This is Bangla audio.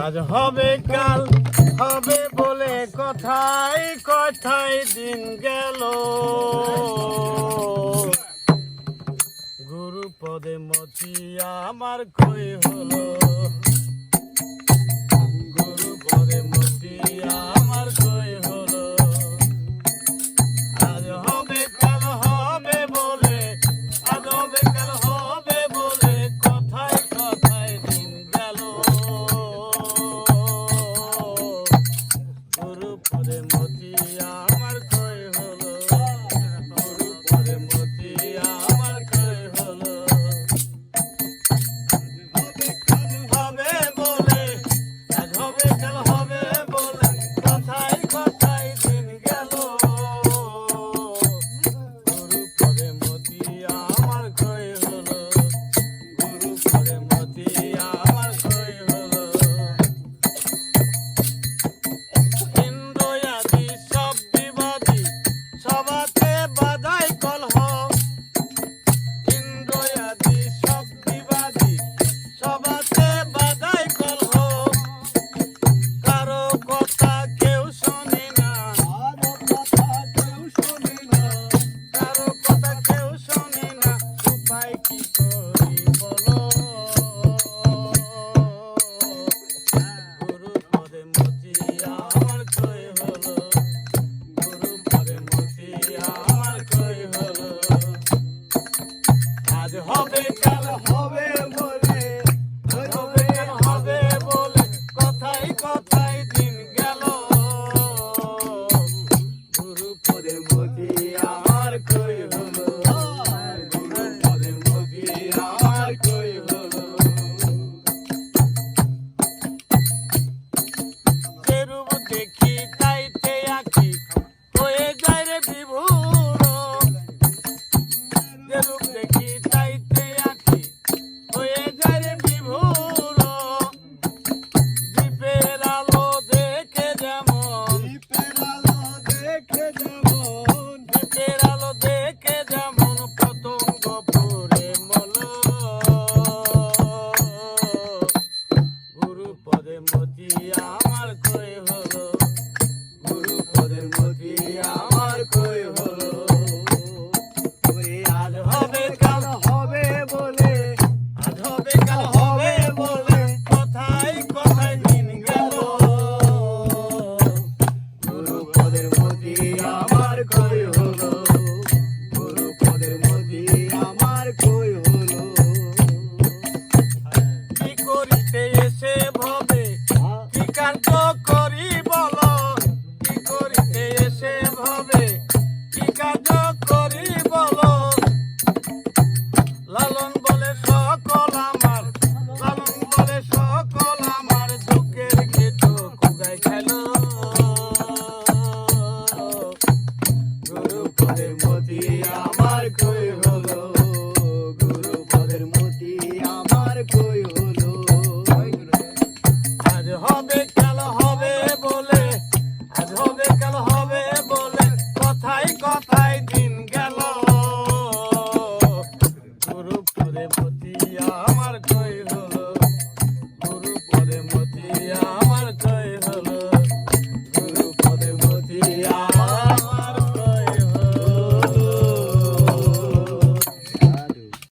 আজ হবে কাল হবে বলে কথায় কথায় দিন গেল, গুরু পদে মতি আমার কই হলো, গুরু পদে মতি আমার কই হলো। আজ হবে কাল হবে বলে, আজ হবে কাল হবে বলে কথায় কথায় দিন গেল, গুরু পদে মতি আমার কই হলো, গুরু পদে মতি আমার কই হলো। হবে বলে আজ হবে কাল হবে বলে কথায় কথায় দিন গেল, গুরু পদে মতি আমার কই হলো, গুরু পদে মতি আমার কই হলো। ইন্দ্রয়াদি সব বিবাদী সবাতে বাধাই কলহ, ইন্দ্রয়াদি সব বিবাদী সবাতে বাধাই কলহ, কারো কথা কেউ শোনে না, কারো কথা কেউ শোনে না, উপায় কি করি বলো, গুরু পদে মতি আমার কই হলো, গুরু পদে মতি আমার কই হলো। আজ হবে কাল হবে বলে, আজ হবে কাল হবে বলে কথায় কথায় দিন গেল, গুরু পদে মতি আমার কই হলো, গুরু পদে মতি আমার কই হলো। যেরূপ দেখি তাইতে আঁকি হয়ে যায় রে বিভোর, যেরূপ দেখি তাইতে আঁকি হয়ে যায় রে বিভোর, দীপের আলো দেখে যেমন, দীপের আলো দেখে যেমন পতঙ্গ পরে মল, গুরু পদে মতি আমার কই হলো, গুরু পদে মতি আমার কই হলো। আজ হবে কাল হবে বলে, আজ হবে কাল হবে বলে কথায় কথায় দিন গেল, গুরু পদের মতি আমার কই হলো, গুরু পদের মতি আমার কই হলো। কি করিতে এসে ভবে কি কার্য করি বলো, কি করিতে এসে ভবে কি কার্য করি বলো, লালন বলে সকল আমার, লালন বলে সকল আমার দুঃখের ক্ষেত কুগাই খেল, গুরু পদের মতি আমার কই হলো, গুরু পদের মতি আমার কই